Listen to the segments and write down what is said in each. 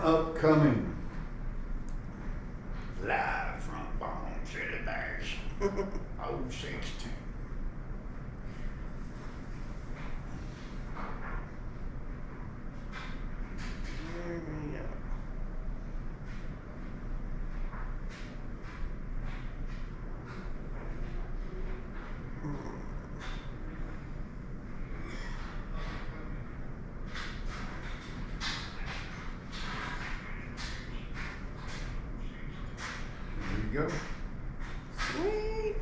upcoming live from Bone City Bash 016. There we go. There you go. Sweet.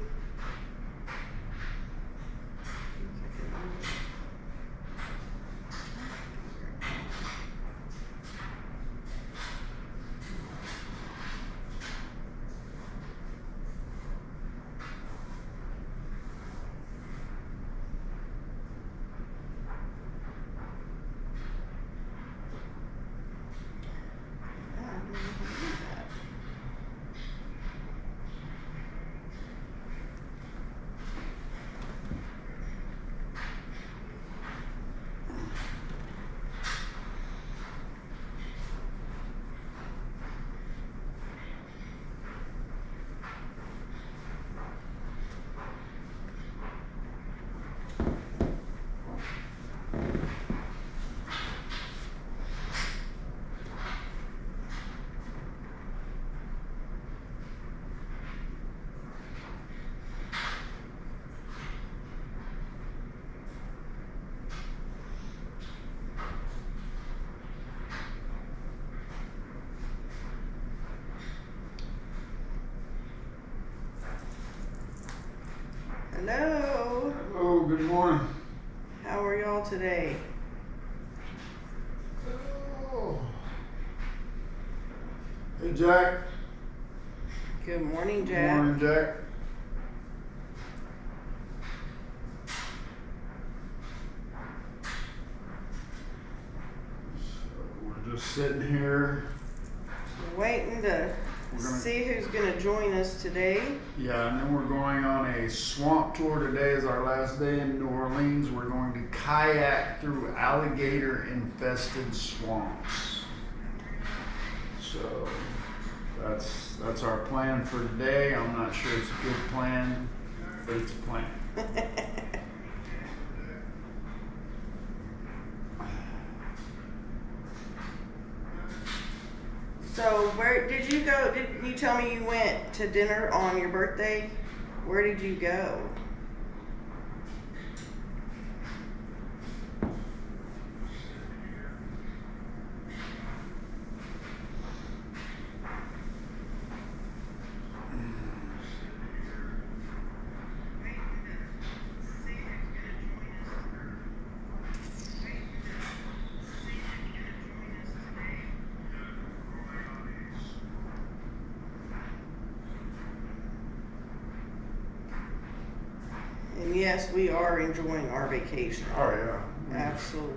Hello. Hello, good morning. How are y'all today? Oh. Hey, Jack. Good morning, Good Jack. morning, Jack. So we're just sitting here. Waiting to see who's going to join us today. Yeah, and then we're going on a swamp tour. Today is our last day in New Orleans. We're going to kayak through alligator-infested swamps. So that's our plan for today. I'm not sure it's a good plan, but it's a plan. So where did you go? Didn't you tell me you went to dinner on your birthday? Where did you go? And yes, we are enjoying our vacation. Oh yeah, Absolutely.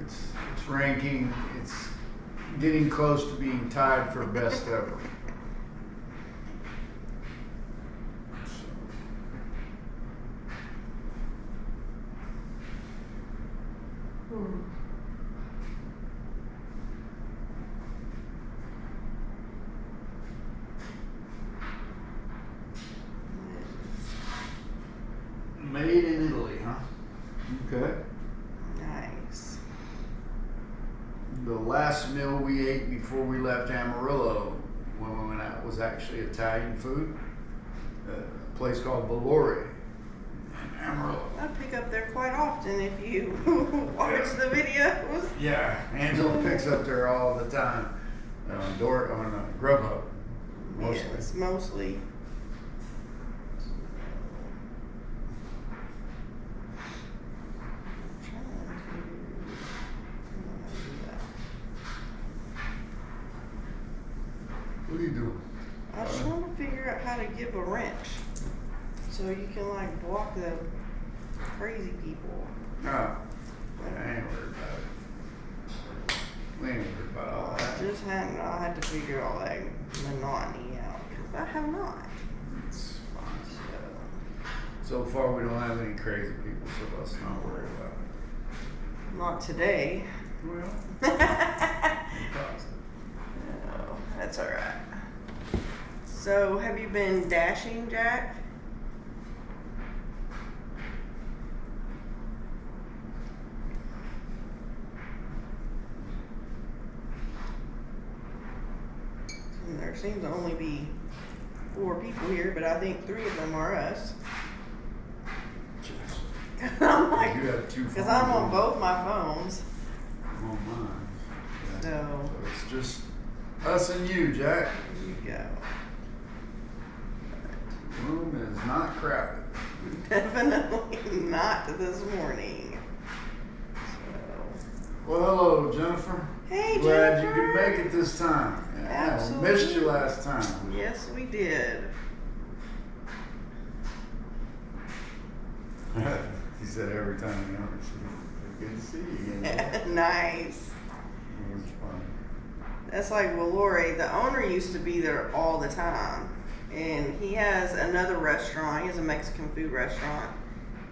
it's ranking. It's getting close to being tied for best ever. Made in Italy, huh? Okay. Nice. The last meal we ate before we left Amarillo when we went out was actually Italian food. A place called Valore in Amarillo. I pick up there quite often if you watch the videos. Yeah, Angela picks up there all the time. On Grubhub, mostly. Yes, mostly. What are you doing? I was trying to figure out how to give a wrench so you can like block the crazy people. No, I ain't worried about it. We ain't worried about all that. I had to figure all that monotony out because I have not. It's fine. So far, we don't have any crazy people, so let's not worry about it. Not today. Well, No, that's all right. So, have you been dashing, Jack? And there seems to only be 4 people here, but I think 3 of them are us. I'm like, You have 2 phones. because I'm on both my phones. I'm on mine. Yeah. So It's just us and you, Jack. there you go. Room is not crowded. Definitely not this morning. So. Well, hello, Jennifer. Hey, Glad Jennifer. you could make it this time. Yeah, Absolutely. I missed you last time. Yes, we did. He said every time you know, good to see you again. Nice. It was fun. That's like Valore. The owner used to be there all the time. And he has another restaurant. He has a Mexican food restaurant.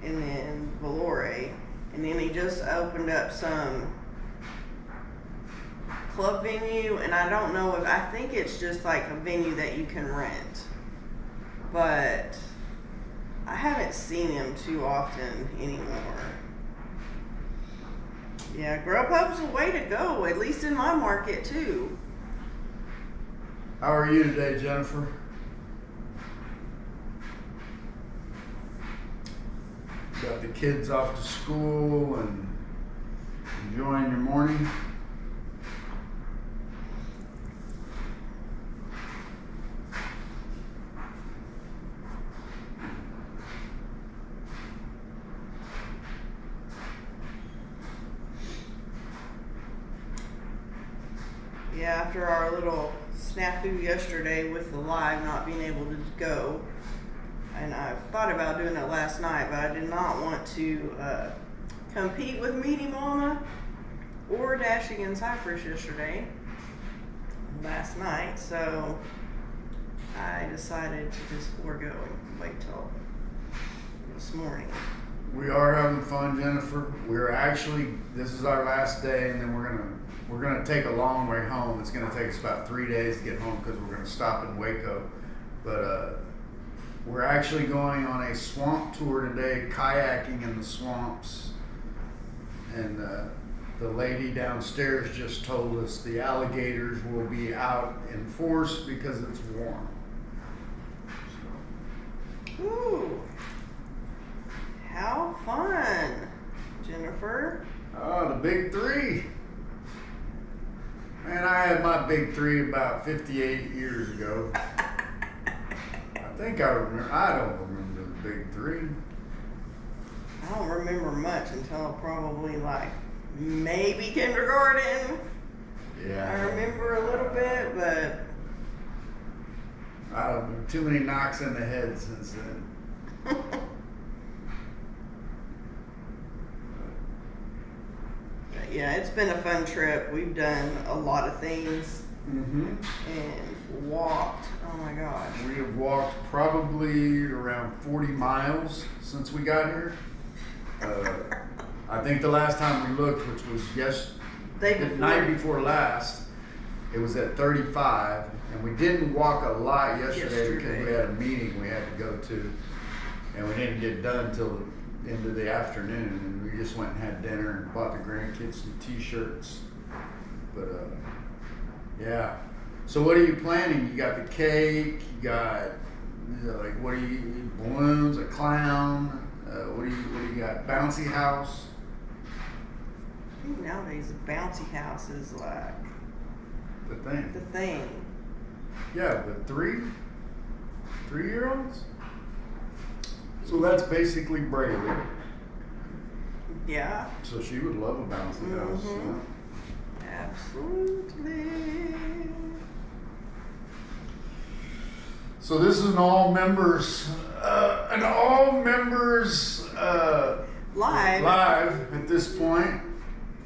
And then Valore. And then he just opened up some club venue. And I don't know if, I think it's just like a venue that you can rent. But I haven't seen him too often anymore. Yeah, Grubhub's the way to go, at least in my market too. How are you today, Jennifer? Got the kids off to school and enjoying your morning? Yeah, after our little snafu yesterday with the live not being able to go, and I thought about doing it last night, but I did not want to compete with Meaty Mama or Dashing in Cypress yesterday, last night, so I decided to just forego and wait till this morning. We are having fun, Jennifer. We're actually, this is our last day, and then we're gonna take a long way home. It's gonna take us about 3 days to get home because we're gonna stop in Waco. But we're actually going on a swamp tour today, kayaking in the swamps. And the lady downstairs just told us the alligators will be out in force because it's warm. Ooh, how fun, Jennifer. Oh, the big 3. Man, I had my big 3 about 58 years ago. I think I remember. I don't remember the big 3. I don't remember much until probably like maybe kindergarten. Yeah. I remember a little bit, but I don't know. Too many knocks in the head since then. yeah, it's been a fun trip. We've done a lot of things Mm-hmm. and walked. Oh my gosh. We have walked probably around 40 miles since we got here. I think the last time we looked, which was the night before last, it was at 35, and we didn't walk a lot yesterday because we had a meeting we had to go to, and we didn't get done till the end of the afternoon, and we just went and had dinner and bought the grandkids some t-shirts. But yeah. So what are you planning? You got the cake, you got like, what do you, balloons, a clown, what do you got? Bouncy house? I think nowadays a bouncy house is like The thing. the thing. Yeah, but 3-year-olds? So that's basically Braylee. Yeah. So she would love a bouncy house. Mhm. Absolutely. So this is an all members live at this point,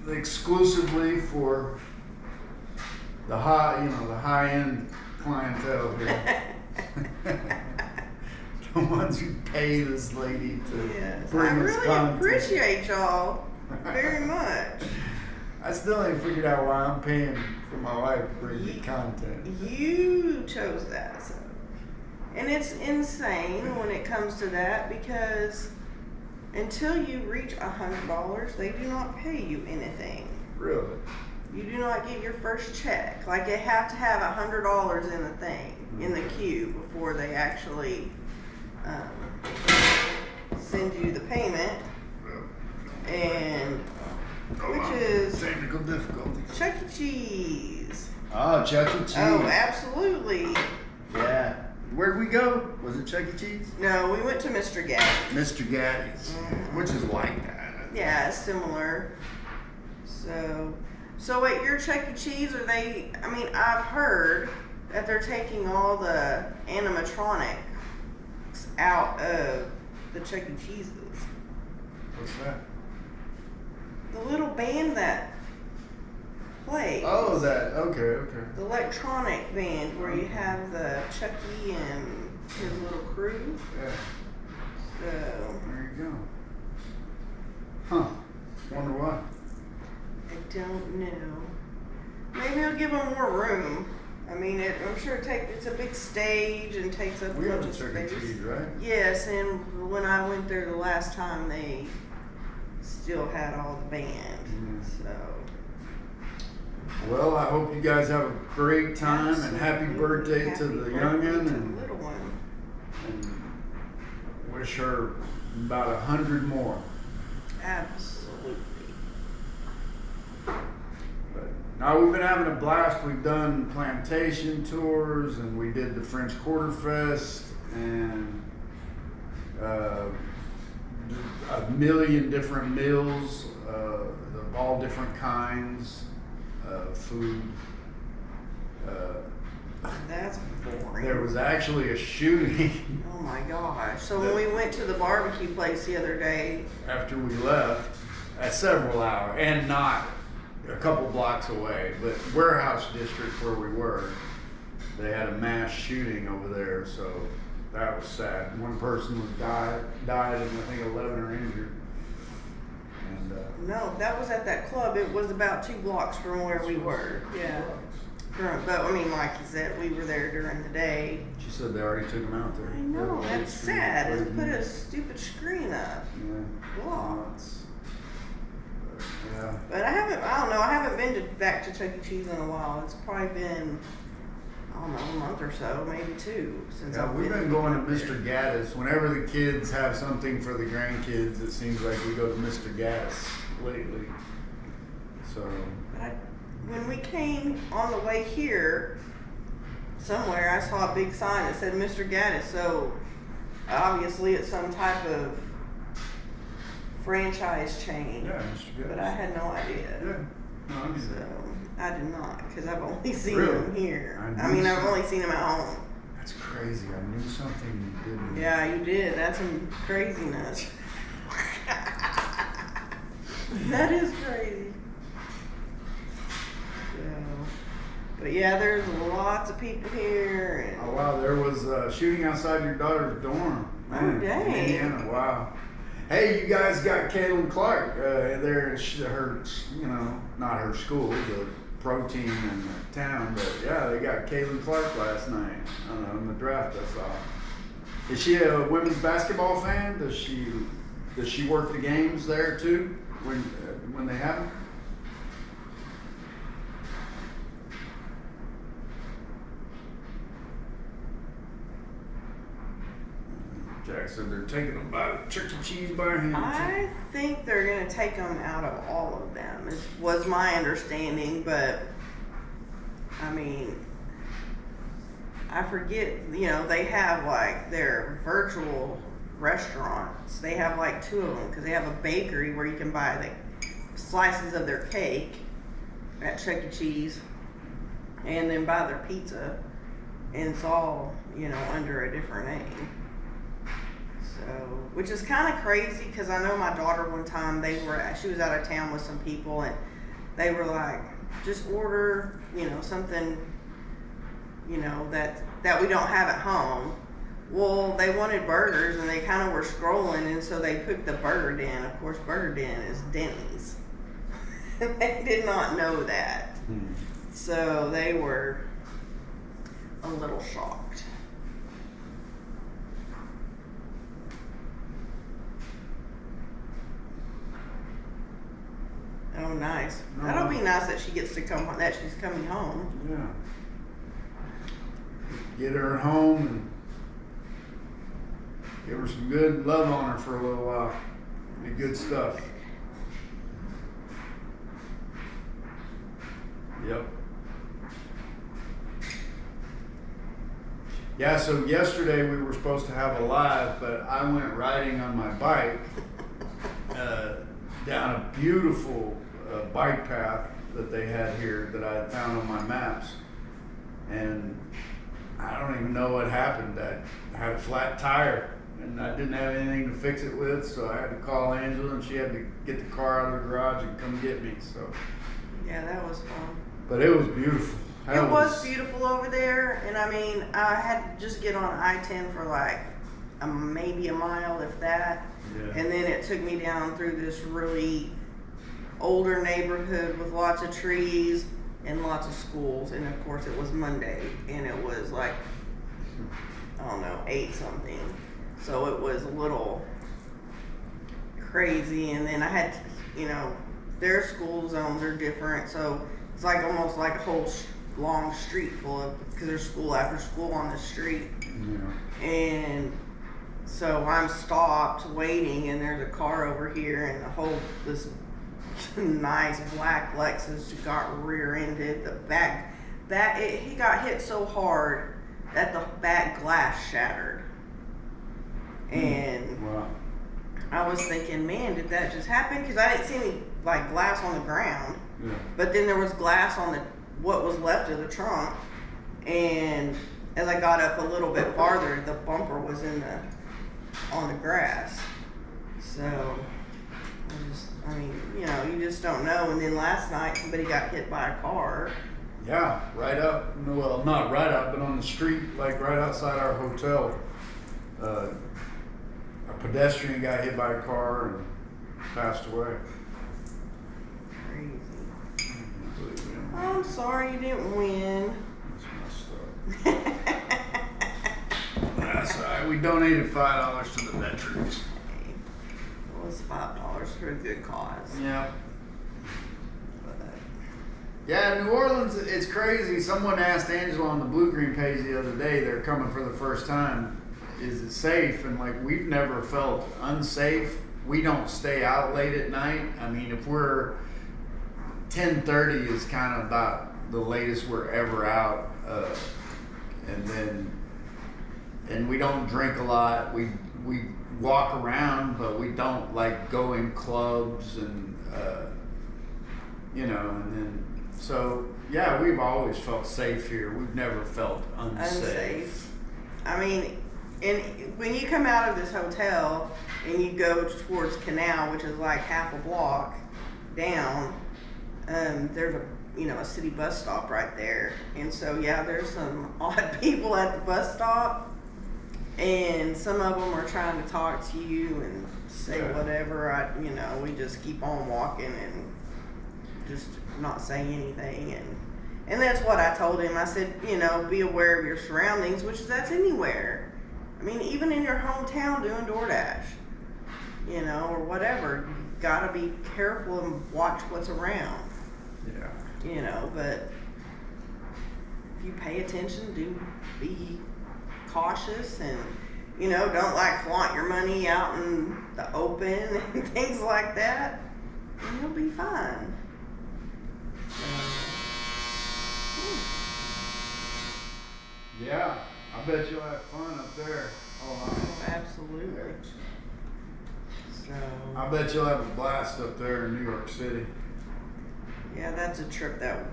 exclusively for the high end clientele here. The ones who pay this lady to Yes, bring I us really content. appreciate y'all very much. I still ain't figured out why I'm paying for my wife to bring me content. You chose that, so. And it's insane when it comes to that because until you reach $100, they do not pay you anything. Really? You do not get your first check. Like they have to have $100 in the thing, in the queue, before they actually send you the payment. And which is technical difficulties. Chuck E. Cheese. Oh, Chuck E. Cheese. Oh, absolutely. Yeah. Where'd we go? Was it Chuck E. Cheese? No, we went to Mr. Gaddy's. Mr. Gaddy's, which is like that. Yeah, it's similar. So at your Chuck E. Cheese, are they? I mean, I've heard that they're taking all the animatronics out of the Chuck E. Cheeses. What's that? The little band that plays. Oh, that. Okay. The electronic band where you have the Chucky and his little crew. Yeah. So There you go. Huh. Wonder why. I don't know. Maybe I'll give them more room. I mean, I'm sure it's a big stage and takes up a We have bunch a of Chuck E. space. Cheese, right? Yes, and when I went there the last time, they still had all the band. So. Well, I hope you guys have a great time and happy birthday to the youngin' and little one. wish her about 100 more. Absolutely. But now we've been having a blast. We've done plantation tours and we did the French Quarter Fest and a million different meals of all different kinds of food. That's boring. There was actually a shooting Oh my gosh. So when we went to the barbecue place the other day, after we left at several hours, and not a couple blocks away, but warehouse district where we were, they had a mass shooting over there, so that was sad. One person was died, and I think 11 are injured. And no, that was at that club. It was about 2 blocks from where we were. Yeah. But I mean, like you said, we were there during the day. she said they already took him out there. I know, that's sad. They put a stupid screen up. Yeah. Blocks. Yeah. But I don't know, I haven't been back to Chuck E. Cheese in a while. It's probably been, I don't know, a month or so, maybe 2, since Yeah, I've we've been been going to up there. Mr. Gaddis. Whenever the kids have something for the grandkids, it seems like we go to Mr. Gaddis lately. So, But when we came on the way here, somewhere I saw a big sign that said Mr. Gaddis, so obviously it's some type of franchise chain. yeah, Mr. Gaddis. But I had no idea. Yeah. No, I mean, So I did not, because I've only seen Really? him here. I I knew mean, I've so. only seen him at home. that's crazy. I knew something you didn't. Yeah, you did. That's some craziness. That is crazy. So, but yeah, there's lots of people here. And Oh, wow. There was a shooting outside your daughter's dorm. Man, Oh, dang. in Indiana. Wow. Hey, you guys got Kaylin Clark there. Her, not her school, the pro team in the town, but yeah, they got Kaylin Clark last night. I don't know, in the draft I saw. Is she a women's basketball fan? Does she work the games there too when they have them? Jack said they're taking them by Chuck E. Cheese by hand. I think they're going to take them out of all of them, was my understanding, but I mean, I forget, they have like their virtual restaurants. They have like 2 of them because they have a bakery where you can buy the slices of their cake at Chuck E. Cheese and then buy their pizza, and it's all, under a different name. So, which is kind of crazy because I know my daughter one time she was out of town with some people and they were like, just order, something, that we don't have at home. Well, they wanted burgers and they kind of were scrolling, and so they put the Burger Den. Of course, Burger Den is Denny's. They did not know that. So they were a little shocked. Oh, nice. No. That'll be nice that she gets to come. That she's coming home. Yeah. Get her at home and give her some good love on her for a little while. Be good stuff. Yep. Yeah, so yesterday we were supposed to have a live, but I went riding on my bike down a beautiful bike path that they had here that I had found on my maps. And I don't even know what happened. I had a flat tire and I didn't have anything to fix it with, so I had to call Angela and she had to get the car out of the garage and come get me. So Yeah, that was fun. But it was beautiful. It was beautiful over there, and I mean, I had to just get on I-10 for like maybe a mile, if that. Yeah. And then it took me down through this really older neighborhood with lots of trees and lots of schools. And of course, it was Monday, and it was like, I don't know, 8 something. So it was a little crazy. And then I had, their school zones are different, so it's like almost like a whole long street full of, because there's school after school on the street. Yeah. And so I'm stopped waiting, and there's a car over here, and this nice black Lexus just got rear-ended. The back, he got hit so hard that the back glass shattered. And Wow. I was thinking, man, did that just happen? Because I didn't see any like glass on the ground. Yeah. But then there was glass on what was left of the trunk, and as I got up a little bit farther, the bumper was on the grass. So you just don't know. And then last night somebody got hit by a car. Yeah, right up. Well, not right up, but on the street, like right outside our hotel. A pedestrian got hit by a car and passed away. Crazy. I'm sorry you didn't win. That's messed up. That's all right. We donated $5 to the veterans. Hey, it was $5 for a good cause. Yeah. Yeah, New Orleans, it's crazy. Someone asked Angela on the Blue Green page the other day, they're coming for the first time, is it safe? And like, we've never felt unsafe. We don't stay out late at night. I mean, if we're 10:30 is kind of about the latest we're ever out, and we don't drink a lot. We walk around, but we don't like go in clubs and and then so yeah, we've always felt safe here. We've never felt unsafe. I mean, and when you come out of this hotel and you go towards Canal, which is like half a block down, there's a city bus stop right there. And so yeah, there's some odd people at the bus stop, and some of them are trying to talk to you and say whatever. We just keep on walking and just not say anything, and that's what I told him. I said, be aware of your surroundings, which that's anywhere. I mean, even in your hometown doing DoorDash, or whatever, you gotta be careful and watch what's around. Yeah. But if you pay attention, be cautious, and don't like flaunt your money out in the open and things like that, and you'll be fine. Yeah, I bet you'll have fun up there. Oh, absolutely. So I bet you'll have a blast up there in New York City. yeah, that's a trip that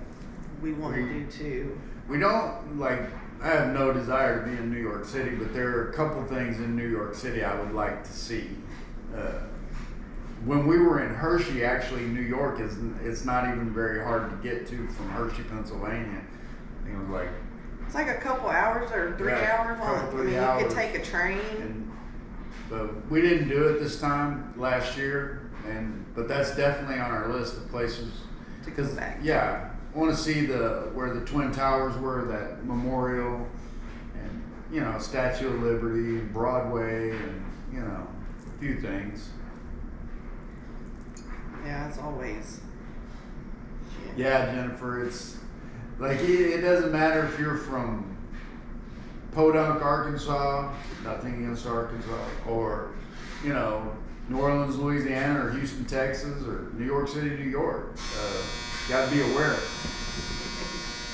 we want to do too. We don't I have no desire to be in New York City, but there are a couple things in New York City I would like to see. When we were in Hershey, actually, New York it's not even very hard to get to from Hershey, Pennsylvania. I think it was It's like a couple hours or 3 hours on. You could take a train. But we didn't do it this time last year, but that's definitely on our list of places to go back. Yeah, I want to see where the Twin Towers were, that memorial, and Statue of Liberty, and Broadway, and a few things. Yeah, it's always. Yeah, Jennifer, it's like it doesn't matter if you're from Podunk, Arkansas, nothing against Arkansas, or New Orleans, Louisiana, or Houston, Texas, or New York City, New York. Got to be aware of it.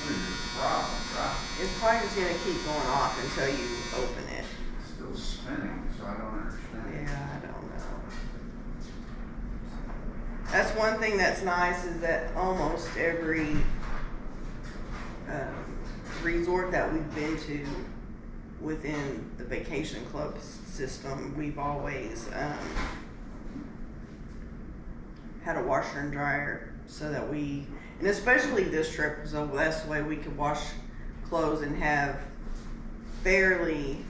What is your problem, right? It's probably just gonna keep going off until you open it. It's still spinning, so I don't understand. Yeah, I don't know. That's one thing that's nice is that almost every resort that we've been to within the vacation club system, we've always had a washer and dryer so that and especially this trip, so that's the way we could wash clothes and have fairly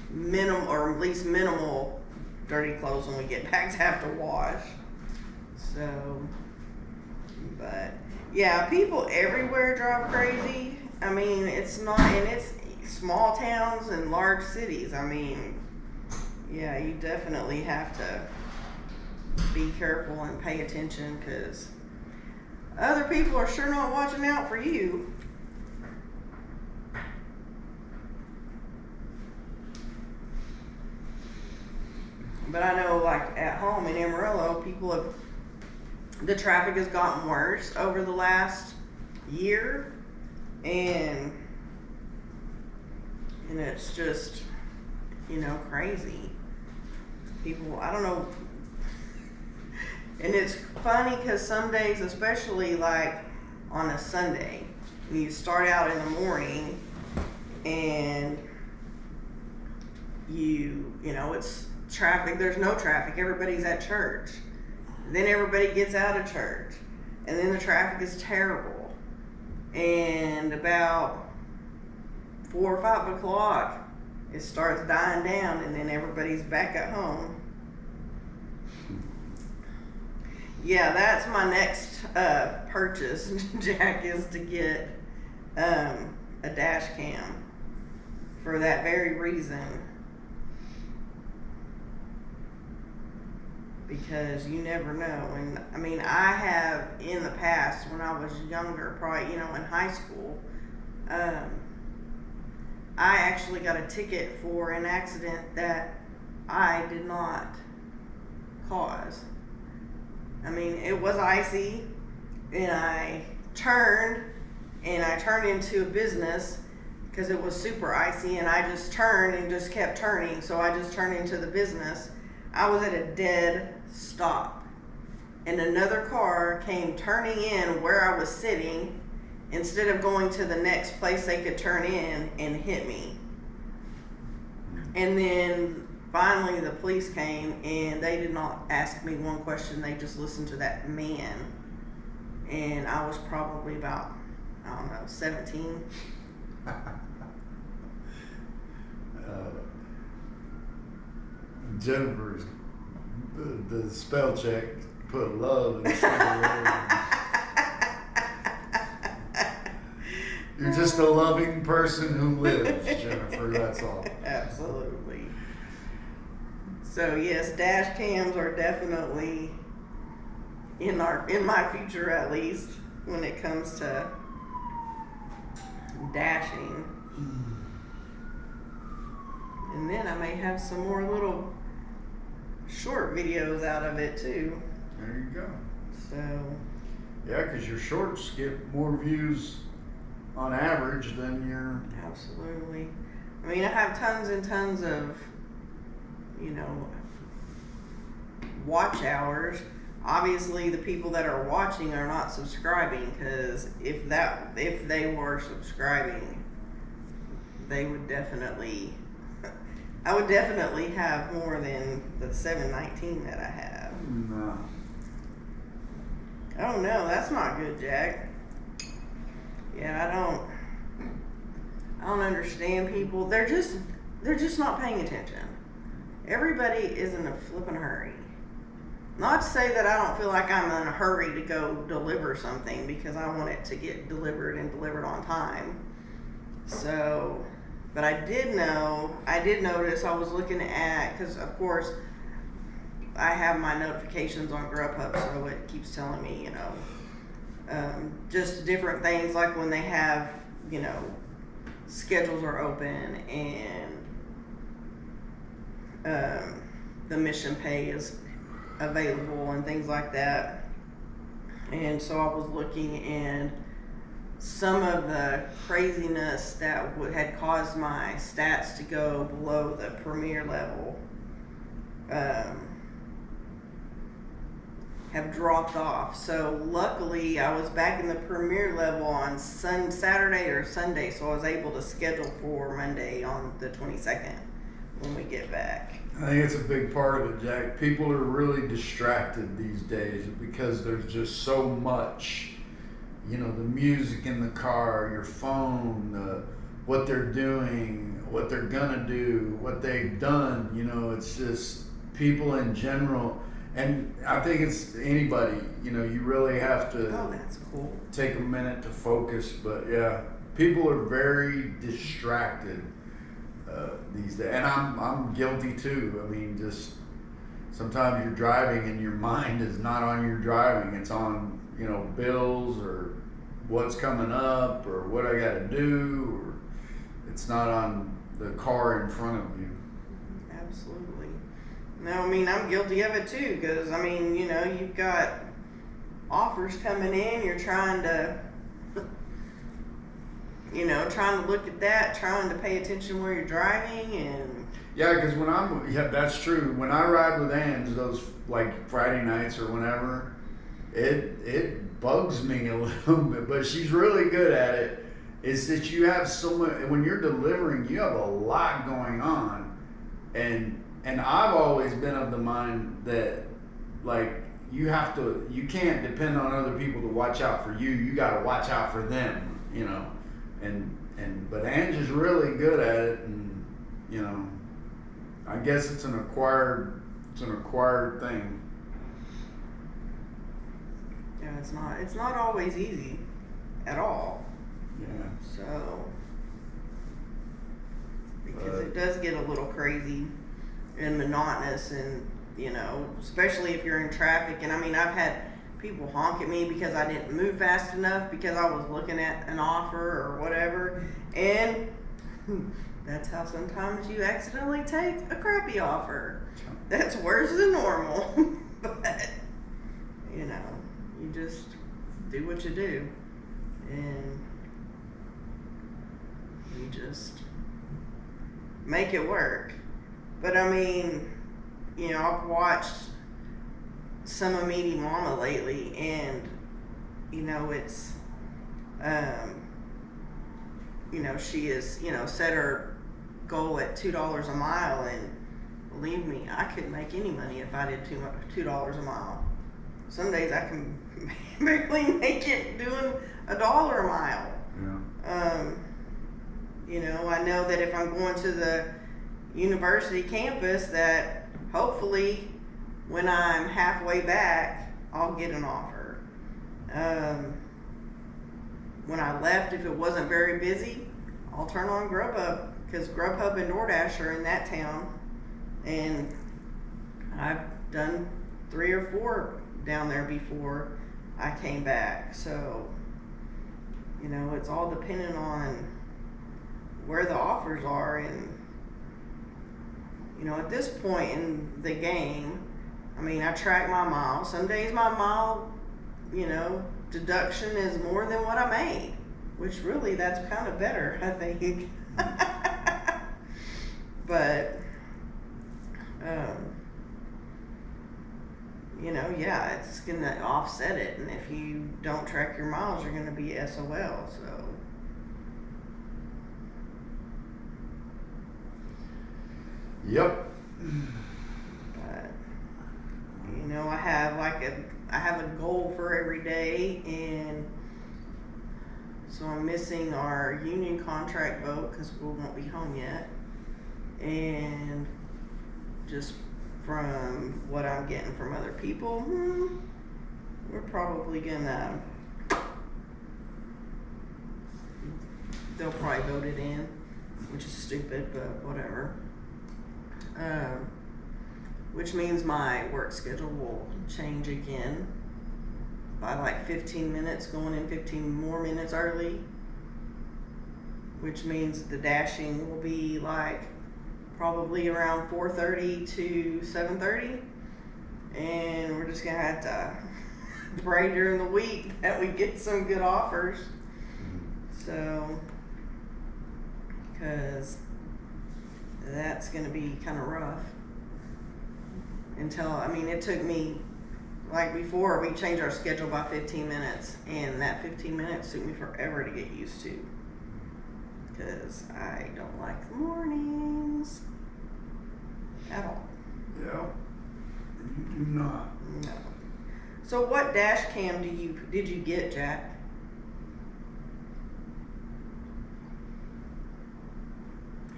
minimal, or at least minimal dirty clothes when we get back to have to wash. So, but yeah, people everywhere drive crazy. I mean, it's not, and it's small towns and large cities. I mean, yeah, you definitely have to be careful and pay attention, because other people are sure not watching out for you. But I know, like at home in Amarillo, the traffic has gotten worse over the last year, and it's just, crazy. People, I don't know. And it's funny because some days, especially like on a Sunday, you start out in the morning and it's traffic, there's no traffic, everybody's at church. Then everybody gets out of church, and then the traffic is terrible. And about 4 or 5 o'clock, it starts dying down, and then everybody's back at home. Yeah, that's my next purchase, Jack, is to get a dash cam for that very reason. Because you never know. And I mean, I have in the past, when I was younger, probably, in high school, I actually got a ticket for an accident that I did not cause. I mean, it was icy, and I turned into a business because it was super icy, and I just turned and just kept turning, so I just turned into the business. I was at a dead stop, and another car came turning in where I was sitting instead of going to the next place they could turn in, and hit me. And then finally the police came, and they did not ask me one question. They just listened to that man, and I was probably about, 17. Jennifer's the spell check put love instead of You're just a loving person who lives, Jennifer, that's all. Absolutely. So yes, dash cams are definitely in my future, at least, when it comes to dashing. And then I may have some more little short videos out of it too. There you go. So yeah, because your shorts get more views on average than your... Absolutely. I mean, I have tons and tons of, watch hours. Obviously, the people that are watching are not subscribing, because if they were subscribing, they would definitely... I would definitely have more than the 719 that I have. No. Oh no, that's not good, Jack. Yeah, I don't understand people. They're just not paying attention. Everybody is in a flippin' hurry. Not to say that I don't feel like I'm in a hurry to go deliver something, because I want it to get delivered and delivered on time. So, but I did notice, I was looking at, because of course I have my notifications on Grubhub, so it keeps telling me, just different things, like when they have, schedules are open, and the mission pay is available and things like that. And so I was looking, and some of the craziness that had caused my stats to go below the premier level have dropped off. So luckily I was back in the premier level on Saturday or Sunday, so I was able to schedule for Monday on the 22nd when we get back. I think it's a big part of it, Jack. People are really distracted these days because there's just so much, the music in the car, your phone, what they're doing, what they're gonna do, what they've done. It's just people in general. And I think it's anybody, you really have to that's cool. Take a minute to focus. But yeah, people are very distracted these days. And I'm guilty too. I mean, just sometimes you're driving and your mind is not on your driving. It's on, bills or what's coming up or what I got to do. Or it's not on the car in front of you. Absolutely. No, I mean, I'm guilty of it too, because you've got offers coming in, you're trying to look at that, trying to pay attention where you're driving. And yeah, because that's true. When I ride with Ange, those like Friday nights or whenever, it bugs me a little bit, but she's really good at it. Is that you have so much, when you're delivering, you have a lot going on, and I've always been of the mind that, like, you can't depend on other people to watch out for you. You got to watch out for them, but Ange is really good at it, and, I guess it's an acquired thing. Yeah, it's not always easy at all. Yeah. So, because it does get a little crazy and monotonous, and especially if you're in traffic. And I mean, I've had people honk at me because I didn't move fast enough because I was looking at an offer or whatever, and that's how sometimes you accidentally take a crappy offer that's worse than normal. But you just do what you do, and you just make it work. But I mean, I've watched some of Meaty Mama lately, and it's she is set her goal at $2 a mile, and believe me, I couldn't make any money if I did $2 a mile. Some days I can barely make it doing $1 a mile. Yeah. I know that if I'm going to the university campus, that hopefully when I'm halfway back, I'll get an offer. When I left, if it wasn't very busy, I'll turn on Grubhub, because Grubhub and DoorDash are in that town, and I've done 3 or 4 down there before I came back. So it's all dependent on where the offers are. And at this point in the game, I mean, I track my miles. Some days my mile deduction is more than what I made, which really, that's kind of better, I think. But yeah, it's gonna offset it, and if you don't track your miles, you're gonna be SOL. So yep. But I have a goal for every day, and so I'm missing our union contract vote because we won't be home yet, and just from what I'm getting from other people, we're probably gonna, they'll probably vote it in, which is stupid, but whatever. Which means my work schedule will change again by like 15 minutes, going in 15 more minutes early, which means the dashing will be like probably around 4:30 to 7:30, and we're just gonna have to pray during the week that we get some good offers. So, because that's gonna be kind of rough. Until, I mean, it took me, like before, we changed our schedule by 15 minutes, and that 15 minutes took me forever to get used to, because I don't like the mornings at all. Yeah, you do not. No. So what dash cam did you get, Jack?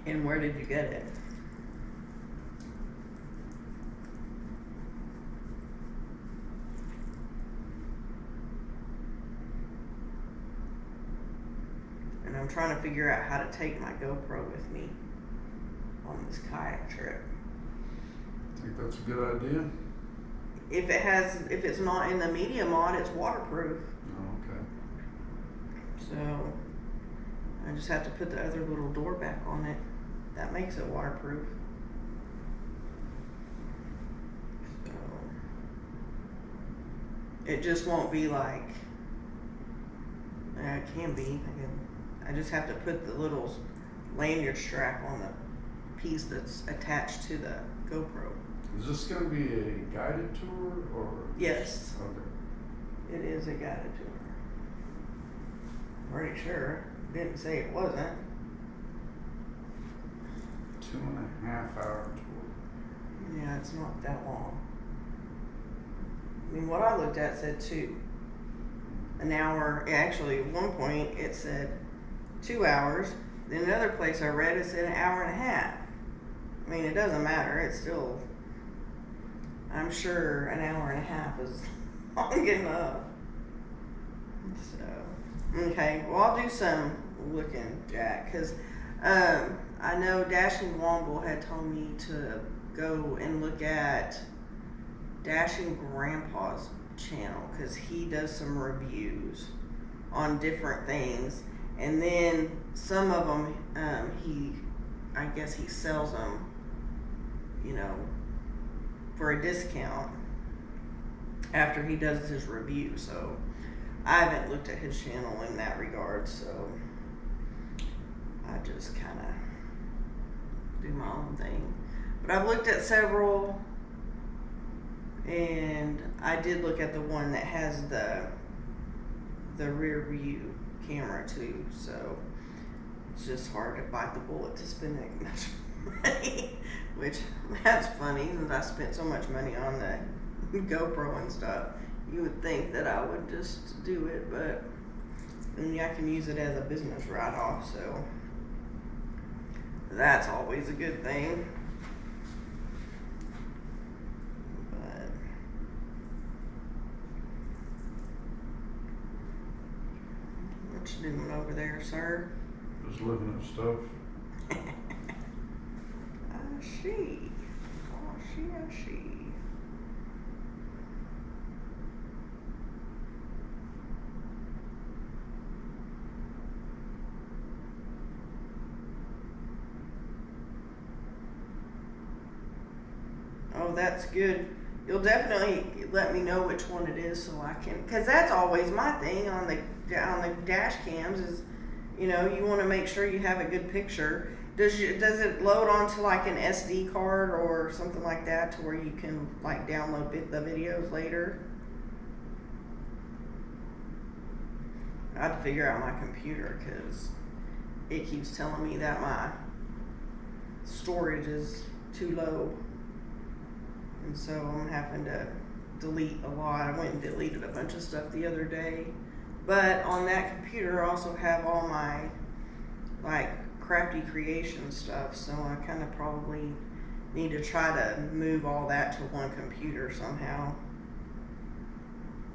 And where did you get it? And I'm trying to figure out how to take my GoPro with me on this kayak trip. I think that's a good idea. If it's not in the media mod, it's waterproof. Oh, okay. So I just have to put the other little door back on it. That makes it waterproof. So it just won't be like, it can be. I just have to put the little lanyard strap on the piece that's attached to the GoPro. Is this going to be a guided tour or? Yes. Okay. It is a guided tour. Pretty sure. Didn't say it wasn't. 2.5 hour tour. Yeah, it's not that long. I mean, what I looked at said 2. An hour. Actually, at one point it said 2 hours. Then another place I read it said an hour and a half. I mean, it doesn't matter. It's still, I'm sure an hour and a half is long enough. So, okay. Well, I'll do some looking, Jack, because I know Dashing Womble had told me to go and look at Dashing Grandpa's channel, because he does some reviews on different things, and then some of them I guess he sells them, you know, for a discount after he does his review. So I haven't looked at his channel in that regard, so I just kind of do my own thing. But I've looked at several, and I did look at the one that has the rear view camera too, so it's just hard to bite the bullet to spend that much money, which that's funny, since I spent so much money on the GoPro and stuff. You would think that I would just do it, but I mean, I can use it as a business write-off, so that's always a good thing. But what you doing over there, sir? Just looking at stuff. I see. I see. Oh, that's good. You'll definitely let me know which one it is, so I can, because that's always my thing on the dash cams is, you know, you want to make sure you have a good picture. Does it load onto like an SD card or something like that to where you can like download the videos later? I have to figure out my computer, because it keeps telling me that my storage is too low. And so I'm having to delete a lot. I went and deleted a bunch of stuff the other day. But on that computer I also have all my like crafty creation stuff. So I kind of probably need to try to move all that to one computer somehow.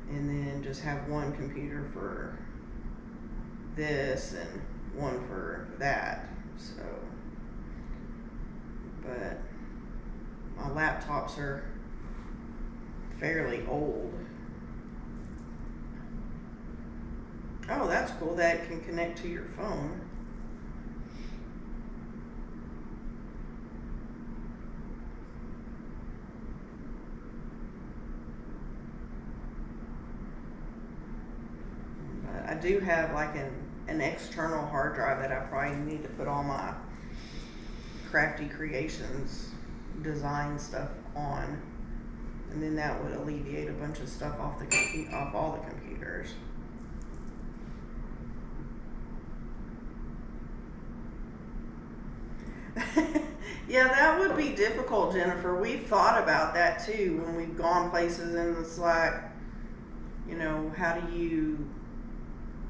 And then just have one computer for this and one for that. So, but my laptops are fairly old. Oh, that's cool. That can connect to your phone. But I do have like an external hard drive that I probably need to put all my Crafty Creations design stuff on, and then that would alleviate a bunch of stuff off all the computers. Yeah, that would be difficult, Jennifer. We've thought about that too when we've gone places, and it's like, you know, how do you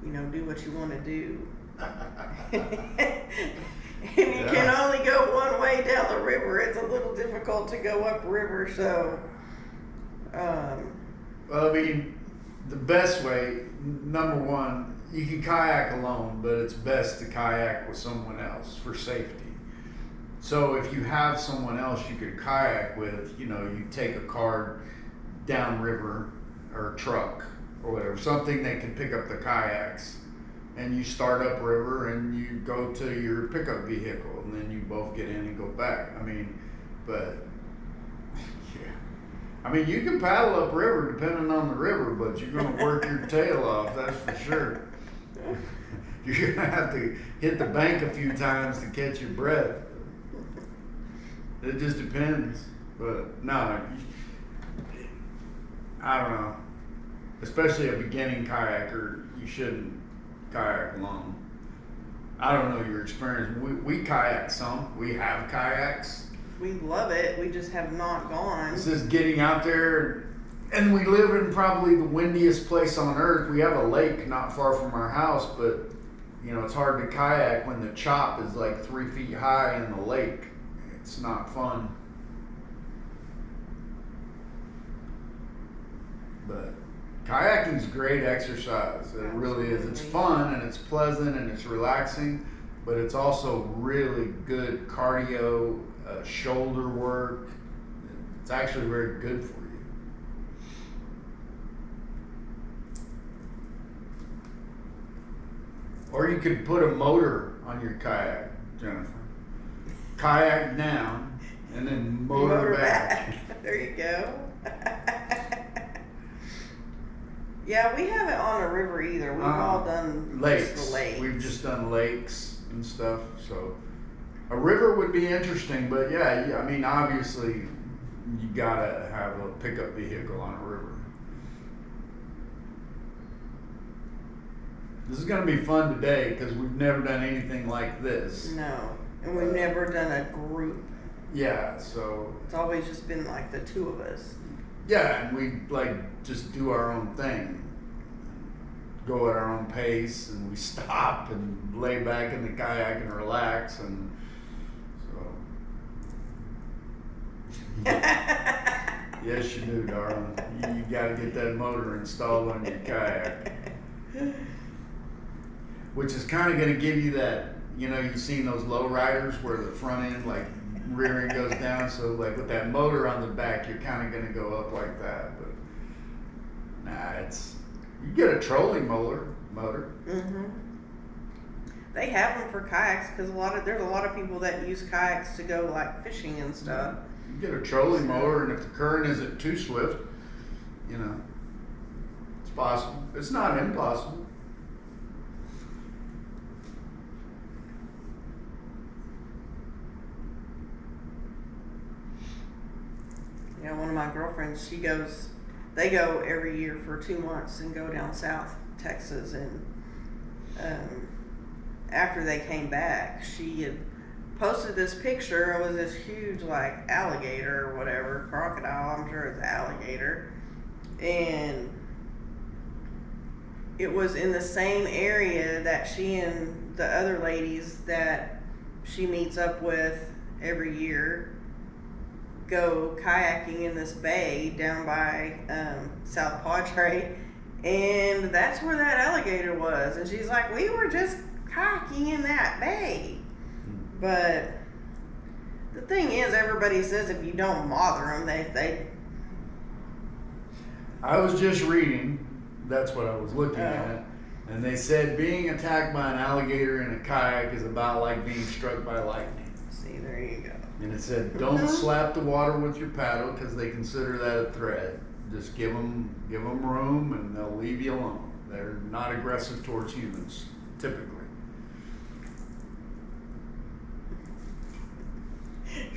do what you want to do? And you can only go one way down the river. It's a little difficult to go upriver, so. Well, I mean, the best way, number one, you can kayak alone, but it's best to kayak with someone else for safety. So if you have someone else you could kayak with, you know, you take a car downriver or a truck or whatever, something that can pick up the kayaks, and you start upriver and you go to your pickup vehicle, and then you both get in and go back. I mean, but yeah, I mean, you can paddle upriver depending on the river, but you're going to work your tail off, that's for sure. You're going to have to hit the bank a few times to catch your breath. It just depends, but no, I don't know. Especially a beginning kayaker, you shouldn't kayak alone. I don't know your experience. We kayak some. We have kayaks. We love it. We just have not gone. It's just getting out there, and we live in probably the windiest place on earth. We have a lake not far from our house, but you know, it's hard to kayak when the chop is like 3 feet high in the lake. It's not fun. But kayaking is great exercise. It really is. It's fun and it's pleasant and it's relaxing, but it's also really good cardio, shoulder work. It's actually very good for you. Or you could put a motor on your kayak, Jennifer. Kayak down and then motor back. There you go. Yeah, we haven't on a river either. We've all done lakes. Just the lakes. We've just done lakes and stuff. So a river would be interesting, but yeah, I mean, obviously you gotta have a pickup vehicle on a river. This is gonna be fun today because we've never done anything like this. No. And we've never done a group. Yeah, so it's always just been like the two of us. Yeah, and we like just do our own thing, go at our own pace, and we stop and lay back in the kayak and relax, and so. Yes, you do, darling. You got to get that motor installed on your kayak, which is kind of going to give you that. You know, you've seen those low riders where the front end, like, rear end goes down. So, like, with that motor on the back, you're kind of going to go up like that. But, nah, you get a trolling motor. Mm-hmm. They have them for kayaks because there's a lot of people that use kayaks to go, like, fishing and stuff. You get a trolling motor, and if the current isn't too swift, you know, it's possible. It's not impossible. Yeah, one of my girlfriends, they go every year for 2 months and go down south Texas, and after they came back, she had posted this picture. It was this huge, like, alligator or whatever, crocodile, I'm sure it's alligator, and it was in the same area that she and the other ladies that she meets up with every year go kayaking in this bay down by South Padre, and that's where that alligator was. And she's like, we were just kayaking in that bay. But the thing is, everybody says if you don't bother them, they I was just reading, that's what I was looking at, and they said being attacked by an alligator in a kayak is about like being struck by lightning. See, there you go. And it said don't slap the water with your paddle because they consider that a threat. Just give them room and they'll leave you alone. They're not aggressive towards humans, typically.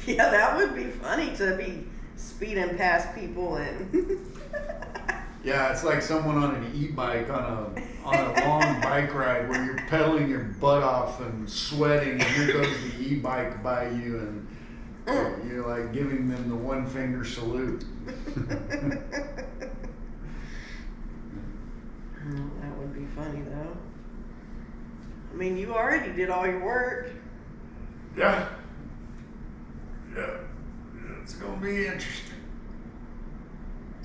Yeah, that would be funny to be speeding past people and Yeah, it's like someone on an e-bike on a long bike ride where you're pedaling your butt off and sweating, and here goes the e-bike by you, and you're like giving them the one finger salute. That would be funny though. I mean, you already did all your work. Yeah. Yeah. It's gonna be interesting.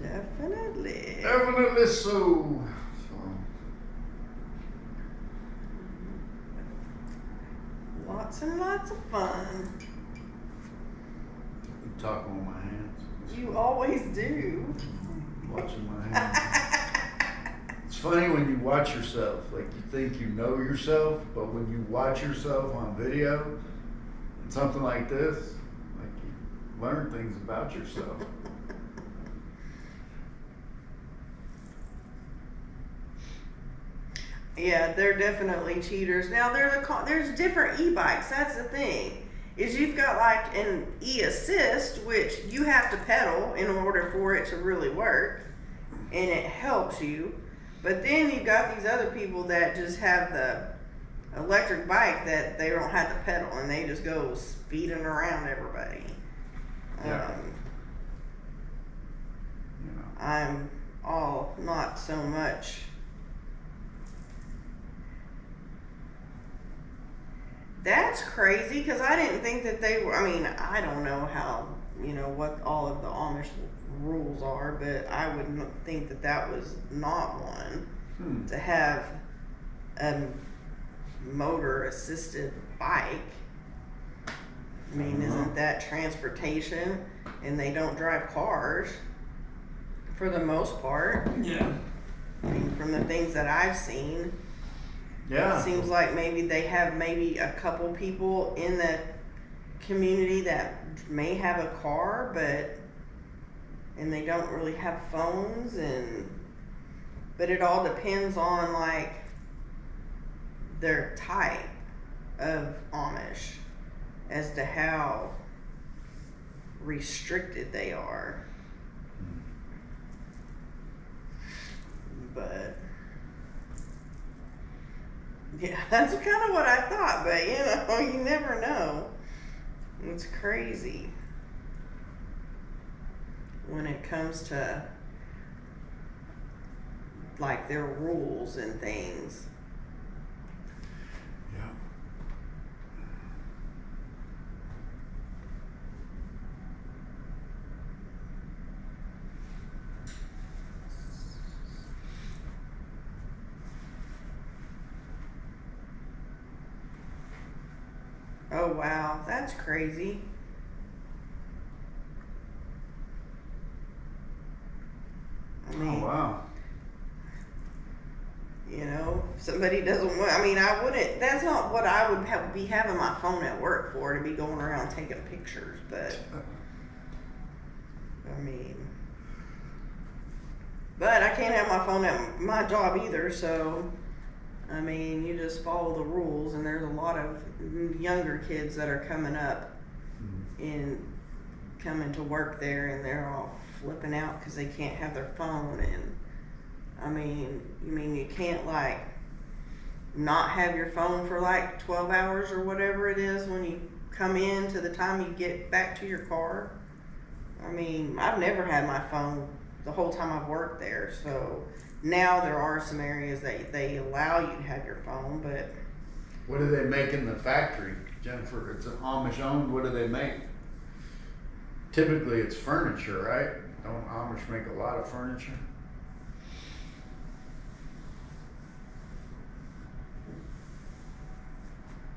Definitely. Definitely so. Lots and lots of fun. I'm talking with my hands. You always do. Watching my hands. It's funny when you watch yourself. Like you think you know yourself, but when you watch yourself on video, and something like this, like you learn things about yourself. Yeah, they're definitely cheaters. Now there's different e-bikes. That's the thing. Is you've got like an e-assist, which you have to pedal in order for it to really work, and it helps you. But then you've got these other people that just have the electric bike that they don't have to pedal, and they just go speeding around everybody. Yeah. I'm all not so much. That's crazy, because I didn't think that they were, I mean, I don't know how, what all of the Amish rules are, but I would think that that was not one. To have a motor assisted bike. I mean, isn't that transportation? And they don't drive cars for the most part. Yeah. I mean, from the things that I've seen. Yeah. It seems like maybe they have maybe a couple people in the community that may have a car, and they don't really have phones, but it all depends on like their type of Amish as to how restricted they are. But yeah, that's kind of what I thought, but you never know. It's crazy when it comes to like their rules and things. Yeah. Oh wow, that's crazy. I mean, Oh wow. If somebody doesn't want, I mean, I wouldn't, that's not what I would be having my phone at work for, to be going around taking pictures, but, I mean, but I can't have my phone at my job either, so, I mean, you just follow the rules, and there's a lot of younger kids that are coming up and coming to work there, and they're all flipping out because they can't have their phone. And I mean, you can't like not have your phone for like 12 hours or whatever it is when you come in to the time you get back to your car. I mean, I've never had my phone the whole time I've worked there, so now there are some areas that they allow you to have your phone, but What do they, make in the factory, Jennifer? It's Amish owned. What do they make? typically it's furniture, right? Don't Amish make a lot of furniture?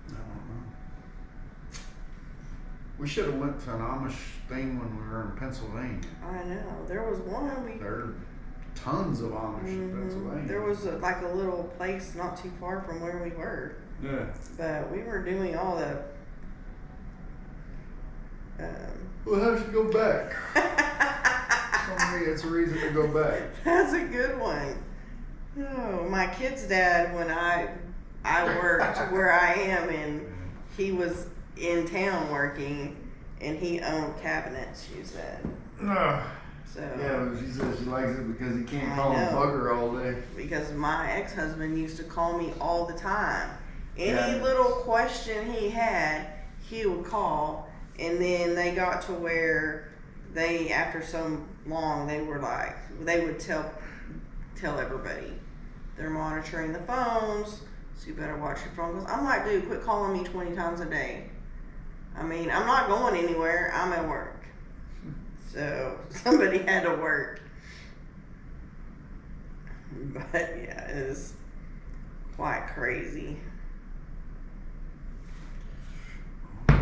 I don't know. We should have went to an Amish thing when we were in Pennsylvania. I know. There was one we. There are tons of Amish in Pennsylvania. There was like a little place not too far from where we were. Yeah. But we were doing all the. We'll have to go back. For me, it's a reason to go back. That's a good one. Oh, my kid's dad, when I worked where I am, and he was in town working, and he owned cabinets, she said. So Yeah, but she says she likes it because he can't I call him know. bugger all day. Because my ex-husband used to call me all the time. Any Yeah. little question he had, he would call, and then they got to where they, after so long, they were like, they would tell everybody they're monitoring the phones, so you better watch your phone. I'm like, dude, quit calling me 20 times a day. I mean, I'm not going anywhere. I'm at work. So somebody had to work. But yeah, it is quite crazy. Tired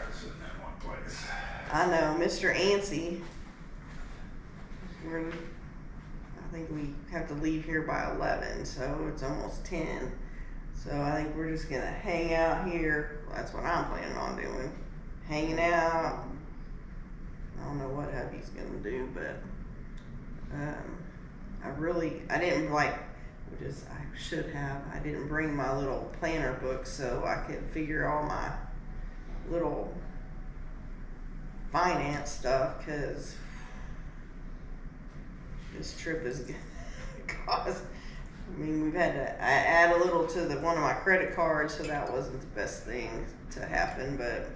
of sitting in one place. I know, Mr. Antsy. I think we have to leave here by 11, so it's almost 10. So I think we're just gonna hang out here. That's what I'm planning on doing. Hanging out. I don't know what hubby's gonna do, but I didn't like, I should have. I didn't bring my little planner book so I could figure all my little finance stuff, because this trip is gonna cost. I mean, we've had to add a little to one of my credit cards, so that wasn't the best thing to happen, but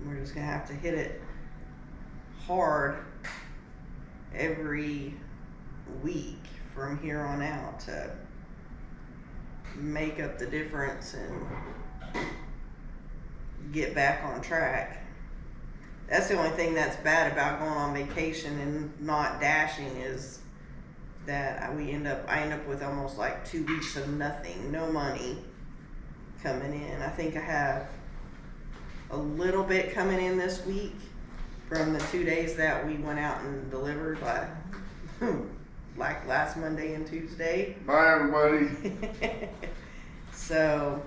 we're just gonna have to hit it hard every week from here on out to make up the difference and get back on track. That's the only thing that's bad about going on vacation and not dashing, is that I end up with almost like 2 weeks of nothing, no money coming in. I think I have a little bit coming in this week from the 2 days that we went out and delivered, like last Monday and Tuesday. Bye, everybody. So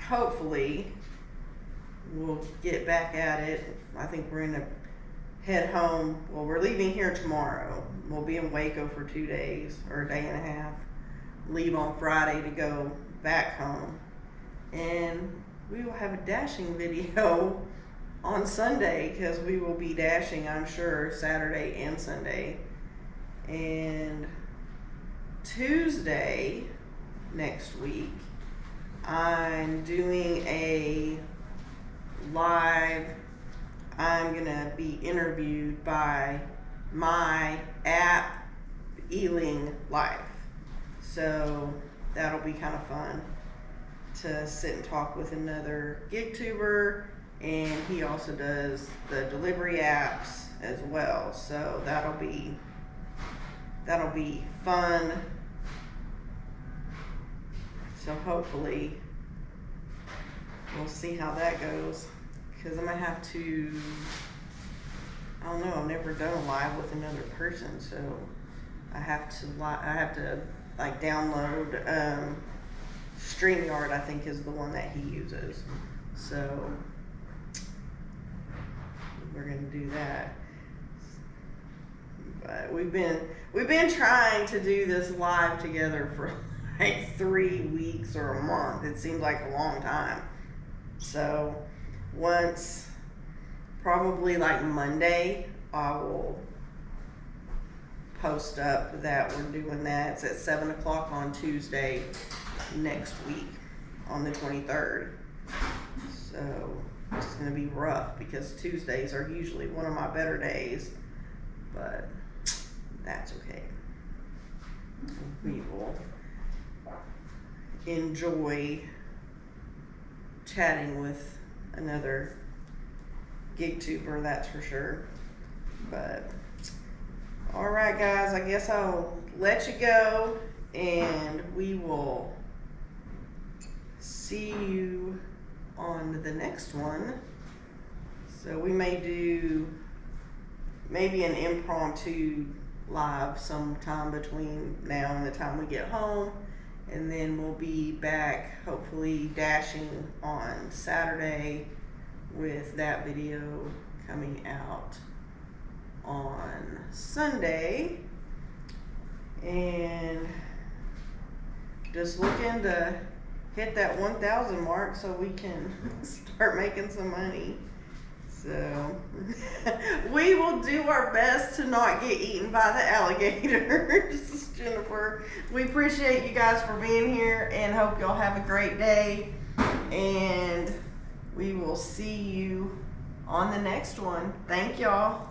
hopefully we'll get back at it. I think we're gonna head home. Well, we're leaving here tomorrow. We'll be in Waco for 2 days, or a day and a half. Leave on Friday to go back home. And we will have a dashing video on Sunday, because we will be dashing, I'm sure, Saturday and Sunday. And Tuesday next week, I'm doing a live. I'm gonna be interviewed by my app, Ealing Life. So that'll be kind of fun to sit and talk with another gig tuber, and he also does the delivery apps as well. So that'll be fun. So hopefully we'll see how that goes, because I'm gonna have to, I don't know, I've never done a live with another person, so I have to like download StreamYard, I think, is the one that he uses. So we're gonna do that. But we've been trying to do this live together for like 3 weeks or a month. It seems like a long time. So once, probably like Monday, I will post up that we're doing that. It's at 7 o'clock on Tuesday next week, on the 23rd. So it's gonna be rough, because Tuesdays are usually one of my better days, but that's okay. we will enjoy chatting with another gig tuber, that's for sure. But all right, guys, I guess I'll let you go, and we will see you on the next one. So we may do maybe an impromptu live sometime between now and the time we get home, and then we'll be back hopefully dashing on Saturday with that video coming out on Sunday. And just looking to hit that 1,000 mark so we can start making some money. So we will do our best to not get eaten by the alligators. Jennifer, we appreciate you guys for being here and hope y'all have a great day, and we will see you on the next one. Thank y'all.